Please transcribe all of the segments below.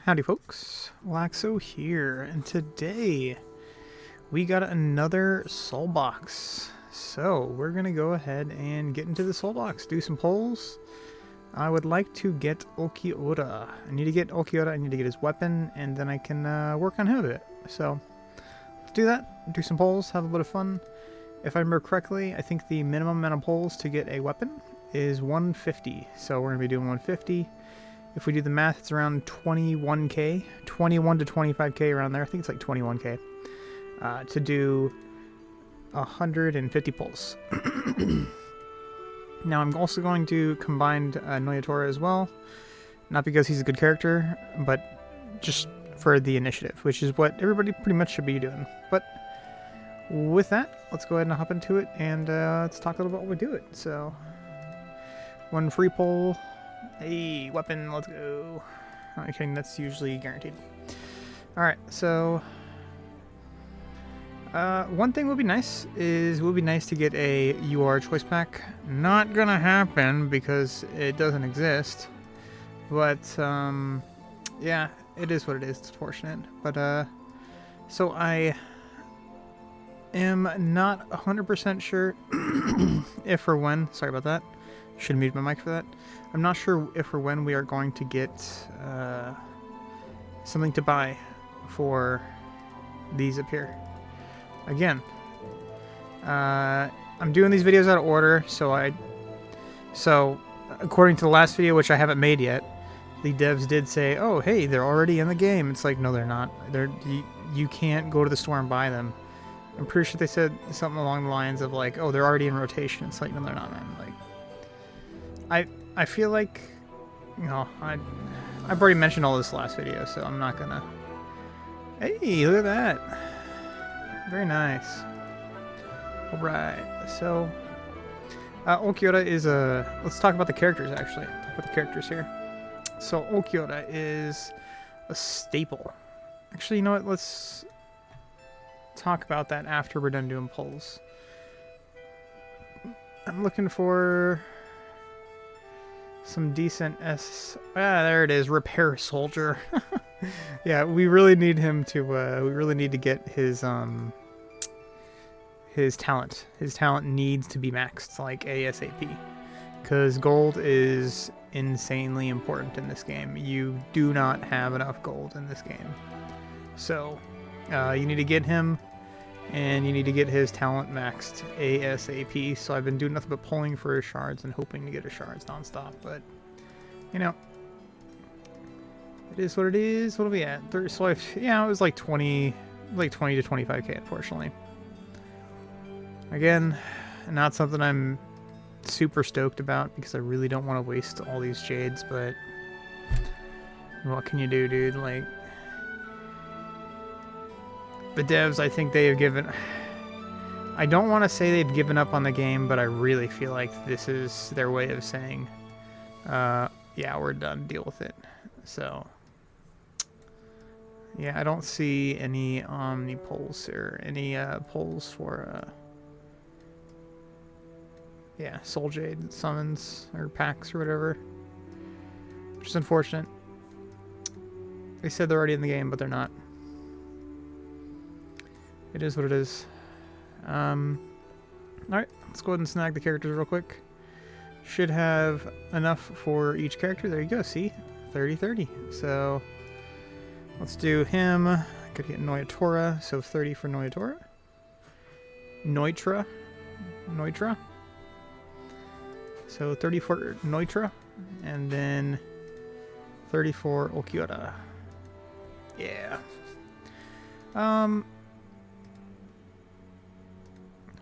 Howdy folks, Laxo here, and today we got another SoulBox. So we're gonna go ahead and get into the SoulBox, do some polls. I would like to get Ulquiorra. I need to get Ulquiorra, I need to get his weapon, and then I can work on him a bit. So let's do that, do some polls, have a bit of fun. If I remember correctly, I think the minimum amount of polls to get a weapon is 150. So we're gonna be doing 150. If we do the math, it's around 21k, 21 to 25k around there. I think it's like 21k to do 150 pulls. Now I'm also going to combine Nnoitra as well, not because he's a good character, but just for the initiative, which is what everybody pretty much should be doing. But with that, let's go ahead and hop into it, and let's talk a little about what we do it. So, one free poll. Hey, weapon, let's go. I'm kidding, that's usually guaranteed. Alright, so one thing would be nice to get a UR choice pack. Not gonna happen because it doesn't exist. But yeah, it is what it is. It's fortunate. But so I am not 100% sure if or when. Sorry about that. Should have muted my mic for that. I'm not sure if or when we are going to get something to buy for these up here. Again, I'm doing these videos out of order, so according to the last video, which I haven't made yet, the devs did say, "Oh, hey, they're already in the game." It's like, no, they're not. You can't go to the store and buy them. I'm pretty sure they said something along the lines of like, "Oh, they're already in rotation." It's like, no, they're not, man. Like, I feel like, you know, I've already mentioned all this last video, so I'm not gonna. Hey, look at that! Very nice. All right, so Ulquiorra is a. Let's talk about the characters actually. Talk about the characters here. So Ulquiorra is a staple. Actually, you know what? Let's talk about that after we're done doing polls. I'm looking for some decent there it is, repair soldier. Yeah, we really need him to we really need to get his talent. His talent needs to be maxed like ASAP, because gold is insanely important in this game. You do not have enough gold in this game, so you need to get him, and you need to get his talent maxed ASAP. So I've been doing nothing but pulling for his shards and hoping to get his shards nonstop. But, you know, it is what it is. What are we at? So yeah, it was like 20 to 25k, unfortunately. Again, not something I'm super stoked about because I really don't want to waste all these jades. But what can you do, dude? Like, the devs, I think they have given... I don't want to say they've given up on the game, but I really feel like this is their way of saying, yeah, we're done, deal with it. So, yeah, I don't see any Omni polls or any polls for, yeah, Soul Jade summons or packs or whatever. Which is unfortunate. They said they're already in the game, but they're not. It is what it is. Alright, let's go ahead and snag the characters real quick. Should have enough for each character. There you go, see? 30-30. So, let's do him. Gotta get Nnoitra, so 30 for Nnoitra. Nnoitra. So 30 for Nnoitra, and then 30 for Ulquiorra. Yeah.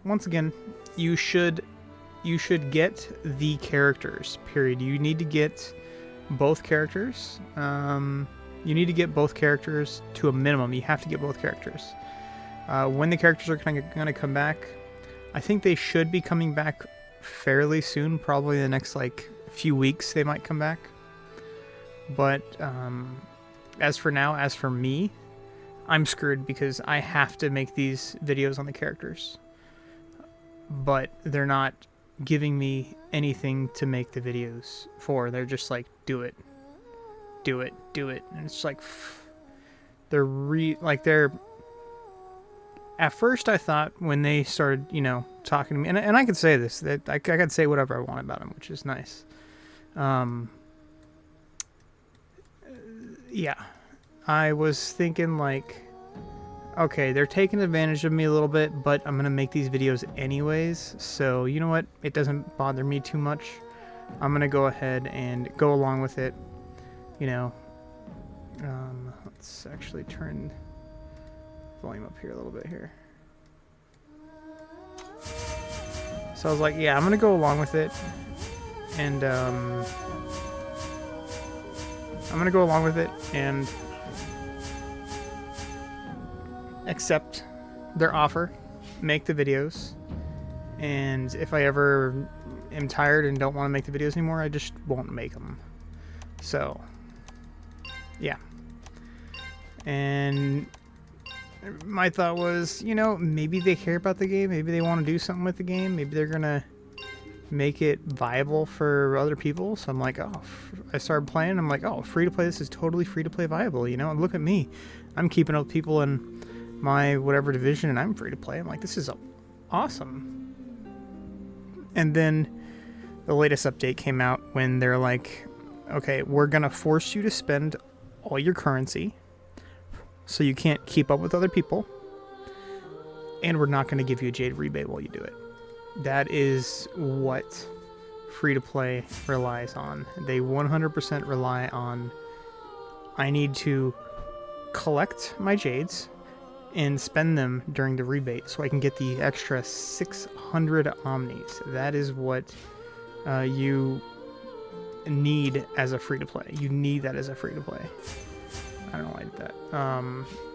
Once again, you should get the characters, period. You need to get both characters. You need to get both characters to a minimum. You have to get both characters. When the characters are going to come back, I think they should be coming back fairly soon. Probably the next like few weeks they might come back. But as for now, as for me, I'm screwed because I have to make these videos on the characters. But they're not giving me anything to make the videos for. They're just like, do it. do it, do it. And it's like, they're at first I thought when they started, you know, talking to me, and I could say this, that I could say whatever I want about them, which is nice. Yeah, I was thinking like, okay, they're taking advantage of me a little bit, but I'm gonna make these videos anyways, so you know what, it doesn't bother me too much. I'm gonna go ahead and go along with it, you know. Let's actually turn volume up here a little bit here. So I was like, yeah, I'm gonna go along with it, and I'm gonna go along with it and accept their offer, make the videos, and if I ever am tired and don't want to make the videos anymore, I just won't make them. So, yeah. And my thought was, you know, maybe they care about the game, maybe they want to do something with the game, maybe they're gonna make it viable for other people. So I'm like, oh, I started playing, I'm like, oh, free to play, this is totally free to play viable, you know, and look at me, I'm keeping up with people in my whatever division and I'm free to play. I'm like, this is awesome. And then the latest update came out when they're like, okay, we're gonna force you to spend all your currency so you can't keep up with other people, and we're not going to give you a Jade rebate while you do it. That is what free-to-play relies on. They 100% rely on, I need to collect my Jades and spend them during the rebate so I can get the extra 600 Omnis. That is what you need as a free-to-play. You need that as a free-to-play. I don't know why I did that.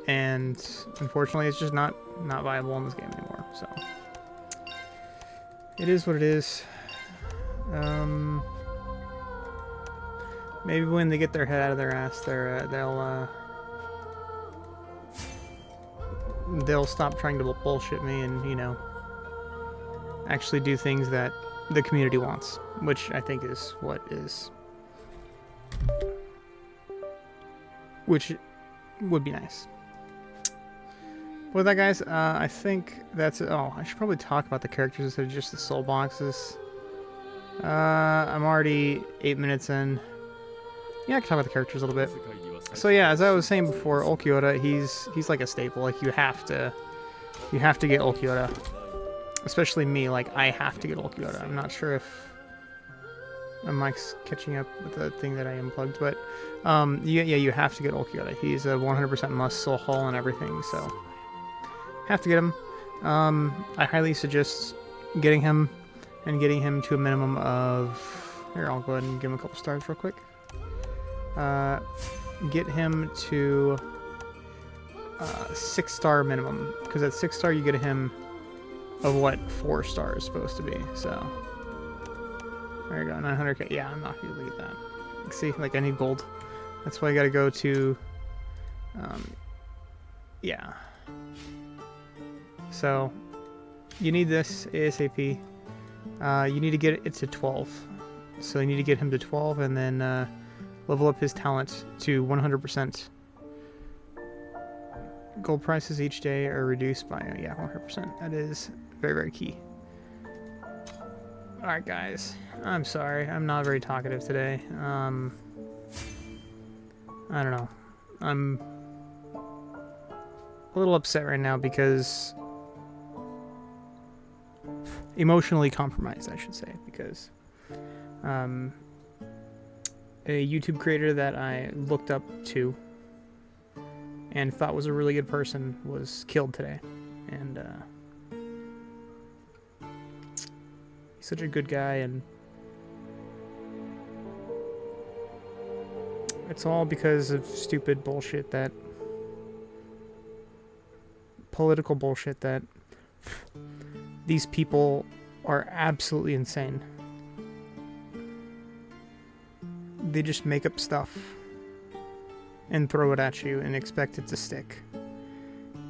And unfortunately, it's just not viable in this game anymore. So it is what it is. Maybe when they get their head out of their ass, they'll stop trying to bullshit me and, you know, actually do things that the community wants, which I think is what is. Which would be nice. With that, guys, I think that's it. Oh, I should probably talk about the characters instead of just the soul boxes. I'm already 8 minutes in. Yeah, I can talk about the characters a little bit. So yeah, as I was saying before, Ulquiorra, he's like a staple. Like you have to get Ulquiorra. Especially me, like I have to get Ulquiorra. I'm not sure if my mic's catching up with the thing that I unplugged, but yeah, you have to get Ulquiorra. He's a 100% must soul haul and everything, so have to get him. I highly suggest getting him and getting him to a minimum of, here, I'll go ahead and give him a couple stars real quick. Get him to 6-star minimum, because at 6-star you get him of what 4 stars supposed to be, so there you go, 900k. Yeah, I'm not gonna leave that. See, like I need gold. That's why I gotta go to, yeah. So, you need this ASAP. You need to get it to 12. So you need to get him to 12 and then level up his talent to 100%. Gold prices each day are reduced by, yeah, 100%. That is very, very key. Alright guys, I'm sorry, I'm not very talkative today. I don't know. I'm a little upset right now because emotionally compromised, I should say, because a YouTube creator that I looked up to and thought was a really good person was killed today, and he's such a good guy, and it's all because of stupid bullshit, that political bullshit, that these people are absolutely insane. They just make up stuff and throw it at you and expect it to stick.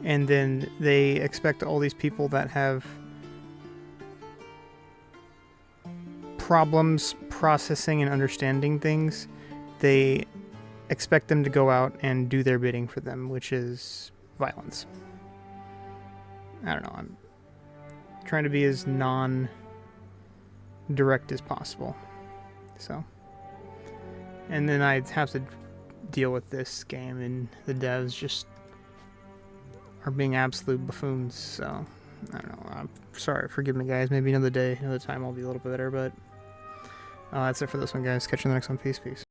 And then they expect all these people that have problems processing and understanding things, they expect them to go out and do their bidding for them, which is violence. I don't know. I'm trying to be as non-direct as possible. So, and then I have to deal with this game, and the devs just are being absolute buffoons. So, I don't know. I'm sorry. Forgive me, guys. Maybe another day, another time, I'll be a little bit better. But that's it for this one, guys. Catch you in the next one. Peace, peace.